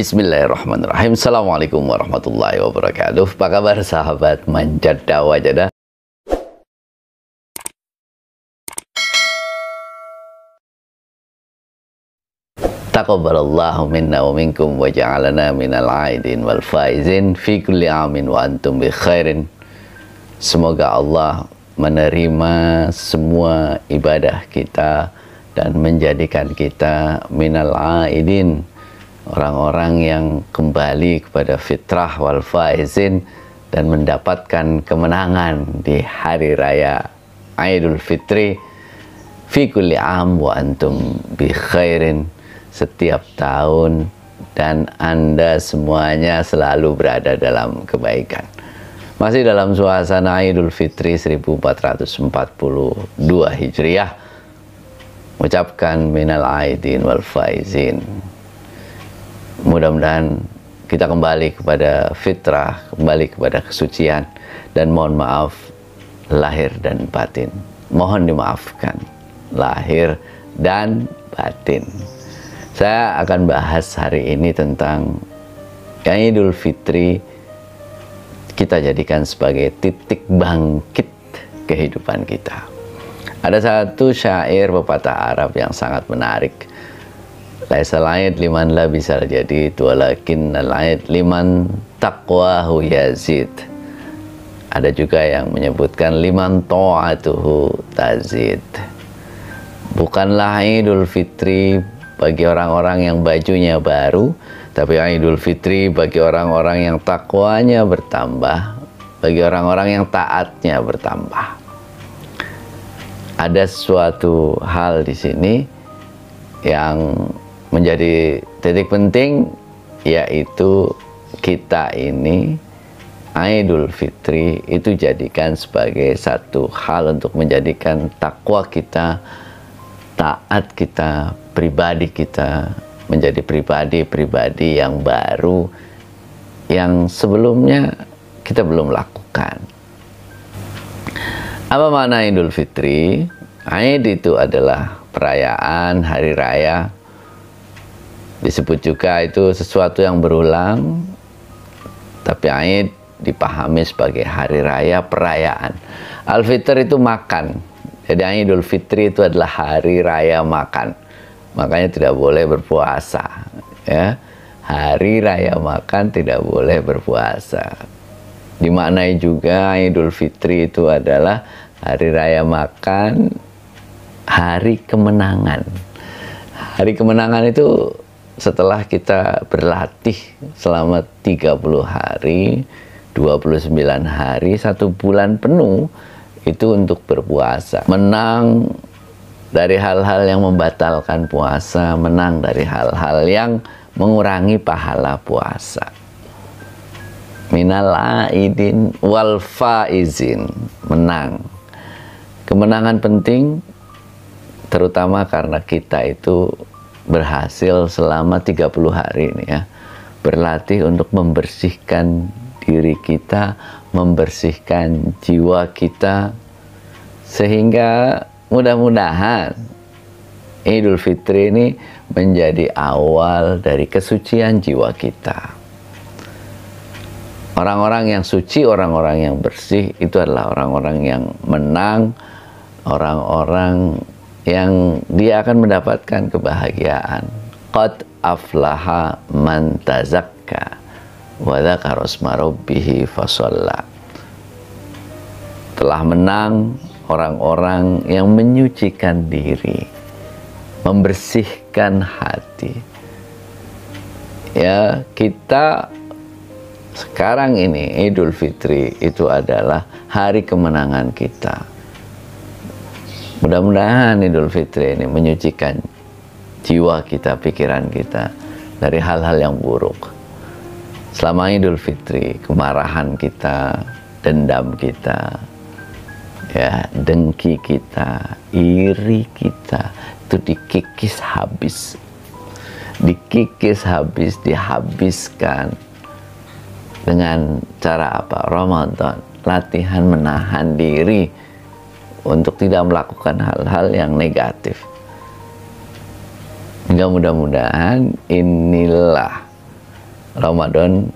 Bismillahirrahmanirrahim. Assalamualaikum warahmatullahi wabarakatuh. Apa kabar sahabat Manjada Wajada? Taqabbalallahu minna wa minkum wa ja'alana minal aidin wal faizin fi kulli amin wa antum bi khairin. Semoga Allah menerima semua ibadah kita dan menjadikan kita minal aidin, orang-orang yang kembali kepada fitrah wal faizin dan mendapatkan kemenangan di hari raya Idul Fitri fi kulli am wa antum bi khairin, setiap tahun dan Anda semuanya selalu berada dalam kebaikan. Masih dalam suasana Idul Fitri 1442 Hijriah, ucapkan minal aidin wal faizin. Mudah-mudahan kita kembali kepada fitrah, kembali kepada kesucian, dan mohon maaf lahir dan batin. Mohon dimaafkan lahir dan batin. Saya akan bahas hari ini tentang Idul Fitri kita jadikan sebagai titik bangkit kehidupan kita. Ada satu syair pepatah Arab yang sangat menarik. Laisa al-aid liman la bisa jadi walakin al-aid liman taqwahu yazid. Ada juga yang menyebutkan liman ta'atuhu tazid. Bukanlah Idul Fitri bagi orang-orang yang bajunya baru, tapi Idul Fitri bagi orang-orang yang takwanya bertambah, bagi orang-orang yang taatnya bertambah. Ada suatu hal di sini yang menjadi titik penting, yaitu kita ini Idul Fitri itu jadikan sebagai satu hal untuk menjadikan takwa kita, taat kita, pribadi kita menjadi pribadi-pribadi yang baru yang sebelumnya kita belum lakukan. Apa makna Idul Fitri? Aid itu adalah perayaan hari raya. Disebut juga itu sesuatu yang berulang, tapi Aid dipahami sebagai hari raya, perayaan. Al-Fitr itu makan. Jadi Idul Fitri itu adalah hari raya makan. Makanya tidak boleh berpuasa, ya. Hari raya makan tidak boleh berpuasa. Dimaknai juga Idul Fitri itu adalah hari raya makan, hari kemenangan. Hari kemenangan itu setelah kita berlatih selama 30 hari, 29 hari, 1 bulan penuh itu untuk berpuasa. Menang dari hal-hal yang membatalkan puasa, menang dari hal-hal yang mengurangi pahala puasa. Minal aidin wal faizin, menang. Kemenangan penting terutama karena kita itu berhasil selama 30 hari ini, ya, berlatih untuk membersihkan diri kita, membersihkan jiwa kita, sehingga mudah-mudahan Idul Fitri ini menjadi awal dari kesucian jiwa kita. Orang-orang yang suci, orang-orang yang bersih itu adalah orang-orang yang menang, orang-orang yang dia akan mendapatkan kebahagiaan. Qad aflaha man tazakka wa dzakara isma rabbih fasalla. Telah menang orang-orang yang menyucikan diri, membersihkan hati. Ya, kita sekarang ini Idul Fitri itu adalah hari kemenangan kita. Mudah-mudahan Idul Fitri ini menyucikan jiwa kita, pikiran kita dari hal-hal yang buruk. Selama Idul Fitri, kemarahan kita, dendam kita, ya, dengki kita, iri kita itu dikikis habis, dihabiskan dengan cara apa? Ramadan, latihan menahan diri untuk tidak melakukan hal-hal yang negatif. Hingga mudah-mudahan inilah Ramadan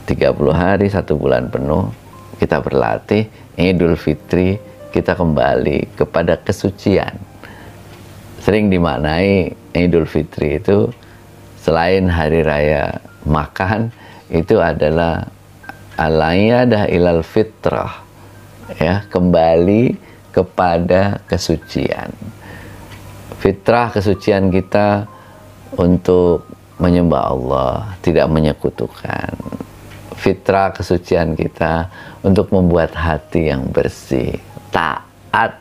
30 hari, 1 bulan penuh kita berlatih. Idul Fitri kita kembali kepada kesucian. Sering dimaknai Idul Fitri itu selain hari raya makan, itu adalah al-iyadah ilal fitrah, ya, kembali kepada kesucian. Fitrah kesucian kita untuk menyembah Allah, tidak menyekutukan. Fitrah kesucian kita untuk membuat hati yang bersih, taat,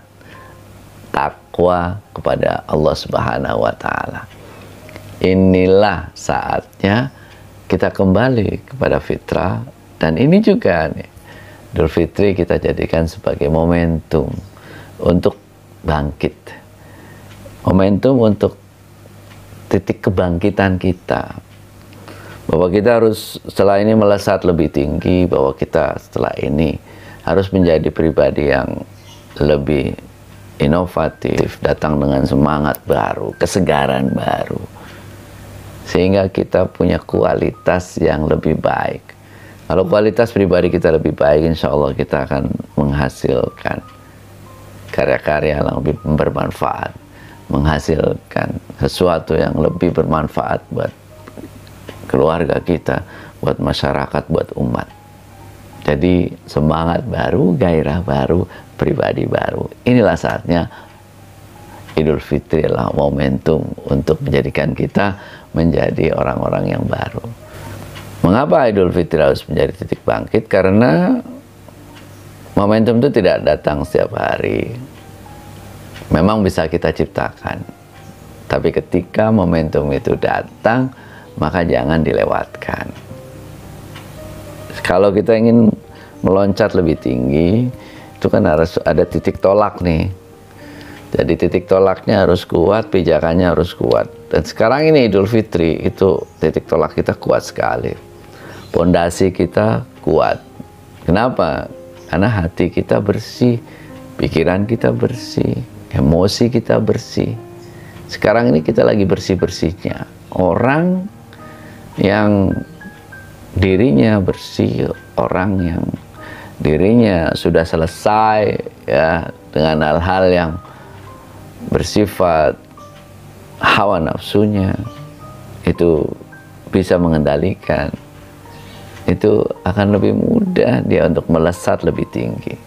takwa kepada Allah Subhanahu wa Ta'ala. Inilah saatnya kita kembali kepada fitrah, dan ini juga nih, Idul Fitri kita jadikan sebagai momentum untuk bangkit, momentum untuk titik kebangkitan kita, bahwa kita harus setelah ini melesat lebih tinggi, bahwa kita setelah ini harus menjadi pribadi yang lebih inovatif, datang dengan semangat baru, kesegaran baru, sehingga kita punya kualitas yang lebih baik. Kalau kualitas pribadi kita lebih baik, insya Allah kita akan menghasilkan karya-karya yang lebih bermanfaat, menghasilkan sesuatu yang lebih bermanfaat buat keluarga kita, buat masyarakat, buat umat. Jadi semangat baru, gairah baru, pribadi baru. Inilah saatnya Idul Fitri adalah momentum untuk menjadikan kita menjadi orang-orang yang baru. Mengapa Idul Fitri harus menjadi titik bangkit? Karena momentum itu tidak datang setiap hari. Memang bisa kita ciptakan, tapi ketika momentum itu datang, maka jangan dilewatkan. Kalau kita ingin meloncat lebih tinggi, itu kan harus ada titik tolak nih. Jadi titik tolaknya harus kuat, pijakannya harus kuat. Dan sekarang ini Idul Fitri, itu titik tolak kita kuat sekali. Pondasi kita kuat. Kenapa? Karena hati kita bersih, pikiran kita bersih, emosi kita bersih. Sekarang ini kita lagi bersih-bersihnya. Orang yang dirinya bersih, orang yang dirinya sudah selesai ya dengan hal-hal yang bersifat hawa nafsunya, itu bisa mengendalikan, itu akan lebih mudah dia untuk melesat lebih tinggi.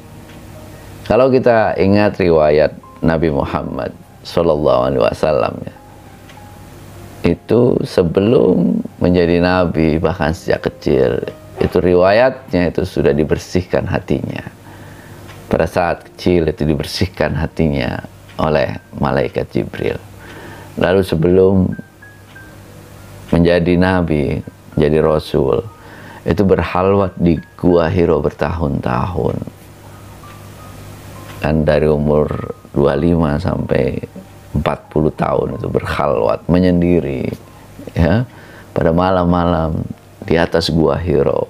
Kalau kita ingat riwayat Nabi Muhammad SAW, ya, itu sebelum menjadi nabi, bahkan sejak kecil, itu riwayatnya itu sudah dibersihkan hatinya. Pada saat kecil itu dibersihkan hatinya oleh malaikat Jibril. Lalu sebelum menjadi nabi, menjadi rasul, itu berhalwat di Gua Hiro bertahun-tahun. Dan dari umur 25 sampai 40 tahun itu berkhalwat menyendiri, ya, pada malam-malam di atas Gua Hiro,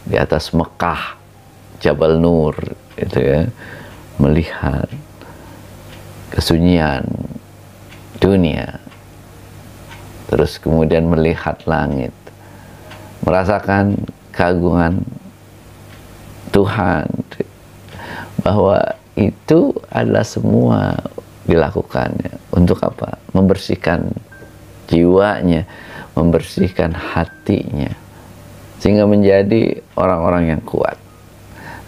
di atas Mekah, Jabal Nur, itu ya, melihat kesunyian dunia, terus kemudian melihat langit, merasakan keagungan Tuhan, bahwa itu adalah semua dilakukannya untuk apa? Membersihkan jiwanya, membersihkan hatinya, sehingga menjadi orang-orang yang kuat.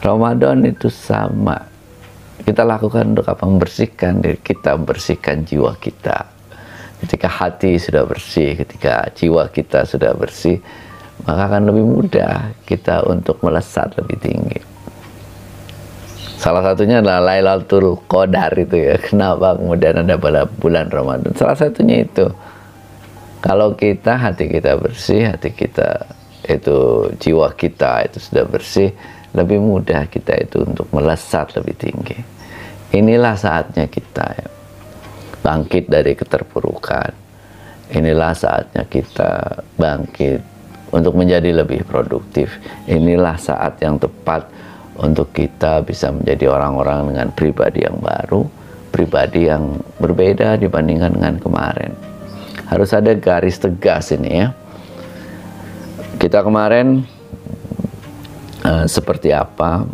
Ramadan itu sama, kita lakukan untuk apa? Membersihkan diri kita, membersihkan jiwa kita. Ketika hati sudah bersih, ketika jiwa kita sudah bersih, maka akan lebih mudah kita untuk melesat lebih tinggi. Salah satunya adalah Lailatul Qadar itu ya. Kenapa kemudian ada pada bulan Ramadan? Salah satunya itu, kalau kita, hati kita bersih, hati kita itu, jiwa kita itu sudah bersih, lebih mudah kita itu untuk melesat lebih tinggi. Inilah saatnya kita ya, bangkit dari keterpurukan. Inilah saatnya kita bangkit untuk menjadi lebih produktif. Inilah saat yang tepat untuk kita bisa menjadi orang-orang dengan pribadi yang baru, pribadi yang berbeda dibandingkan dengan kemarin. Harus ada garis tegas ini ya. Kita kemarin seperti apa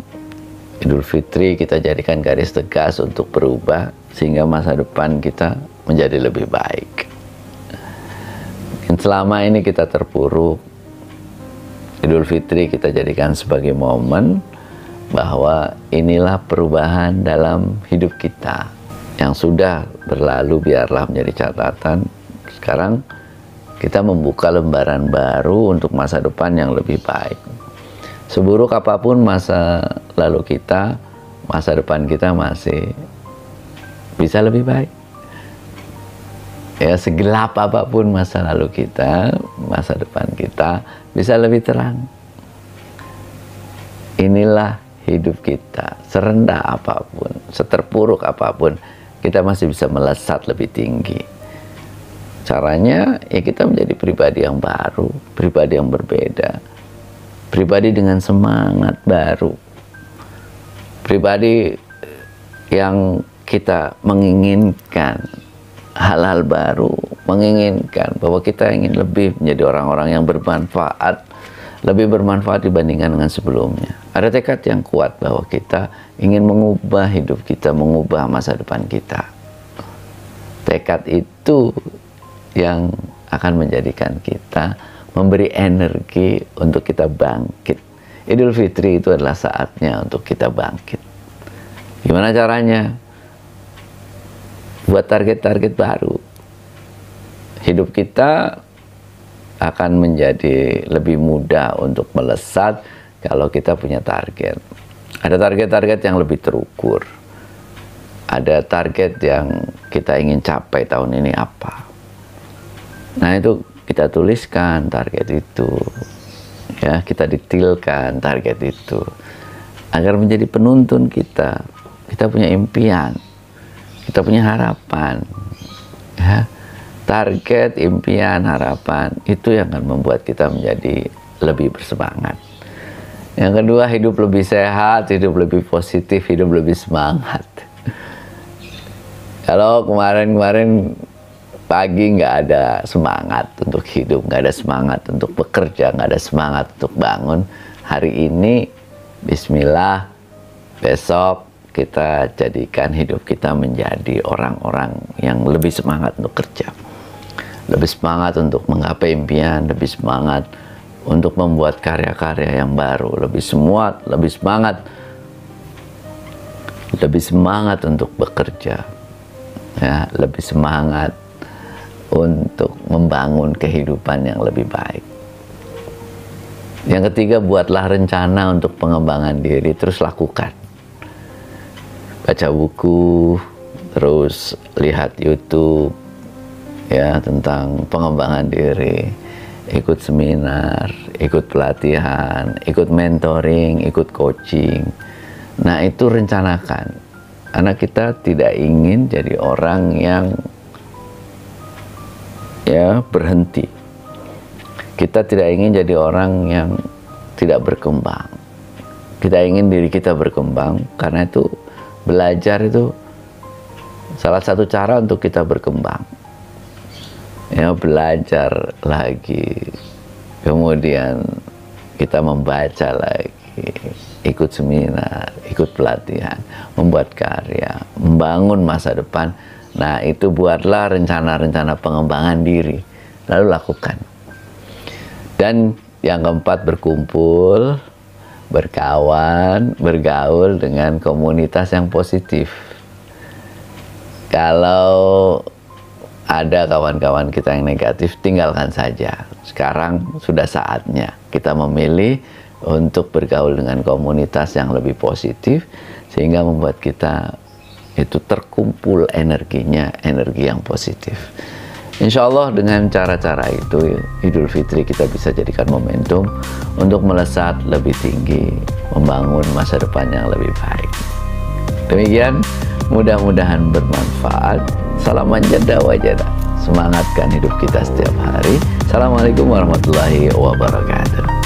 Idul Fitri kita jadikan garis tegas untuk berubah sehingga masa depan kita menjadi lebih baik. Selama ini kita terpuruk, Idul Fitri kita jadikan sebagai momen bahwa inilah perubahan dalam hidup kita. Yang sudah berlalu biarlah menjadi catatan. Sekarang kita membuka lembaran baru untuk masa depan yang lebih baik. Seburuk apapun masa lalu kita, masa depan kita masih bisa lebih baik. Ya, segelap apapun masa lalu kita, masa depan kita bisa lebih terang. Inilah hidup kita, serendah apapun, seterpuruk apapun, kita masih bisa melesat lebih tinggi. Caranya, ya kita menjadi pribadi yang baru, pribadi yang berbeda, pribadi dengan semangat baru, pribadi yang kita menginginkan hal-hal baru, menginginkan bahwa kita ingin lebih menjadi orang-orang yang bermanfaat, lebih bermanfaat dibandingkan dengan sebelumnya. Ada tekad yang kuat bahwa kita ingin mengubah hidup kita, mengubah masa depan kita. Tekad itu yang akan menjadikan kita memberi energi untuk kita bangkit. Idul Fitri itu adalah saatnya untuk kita bangkit. Gimana caranya? Buat target-target baru. Hidup kita akan menjadi lebih mudah untuk melesat kalau kita punya target. Ada target-target yang lebih terukur. Ada target yang kita ingin capai tahun ini apa. Nah, itu kita tuliskan target itu, ya, kita detailkan target itu agar menjadi penuntun kita. Kita punya impian, kita punya harapan, ya. Target, impian, harapan itu yang akan membuat kita menjadi lebih bersemangat. Yang kedua, hidup lebih sehat, hidup lebih positif, hidup lebih semangat. Kalau kemarin pagi nggak ada semangat untuk hidup, nggak ada semangat untuk bekerja, nggak ada semangat untuk bangun. Hari ini, bismillah, besok kita jadikan hidup kita menjadi orang-orang yang lebih semangat untuk kerja. Lebih semangat untuk menggapai impian, lebih semangat untuk membuat karya-karya yang baru, lebih semangat untuk bekerja, ya, lebih semangat untuk membangun kehidupan yang lebih baik. Yang ketiga, buatlah rencana untuk pengembangan diri, terus lakukan. Baca buku, terus lihat YouTube, ya, tentang pengembangan diri, ikut seminar, ikut pelatihan, ikut mentoring, ikut coaching. Nah, itu rencanakan. Karena kita tidak ingin jadi orang yang berhenti. Kita tidak ingin jadi orang yang tidak berkembang. Kita ingin diri kita berkembang, karena itu belajar itu salah satu cara untuk kita berkembang. Ya, belajar lagi, kemudian kita membaca lagi, ikut seminar, ikut pelatihan, membuat karya, membangun masa depan. Nah, itu buatlah rencana-rencana pengembangan diri, lalu lakukan. Dan yang keempat, berkumpul, berkawan, bergaul dengan komunitas yang positif. Kalau ada kawan-kawan kita yang negatif, tinggalkan saja. Sekarang sudah saatnya kita memilih untuk bergaul dengan komunitas yang lebih positif, sehingga membuat kita itu terkumpul energinya, energi yang positif. Insya Allah dengan cara-cara itu, Idul Fitri kita bisa jadikan momentum untuk melesat lebih tinggi, membangun masa depan yang lebih baik. Demikian, mudah-mudahan bermanfaat. Salam manjada wajada. Semangatkan hidup kita setiap hari. Assalamualaikum warahmatullahi wabarakatuh.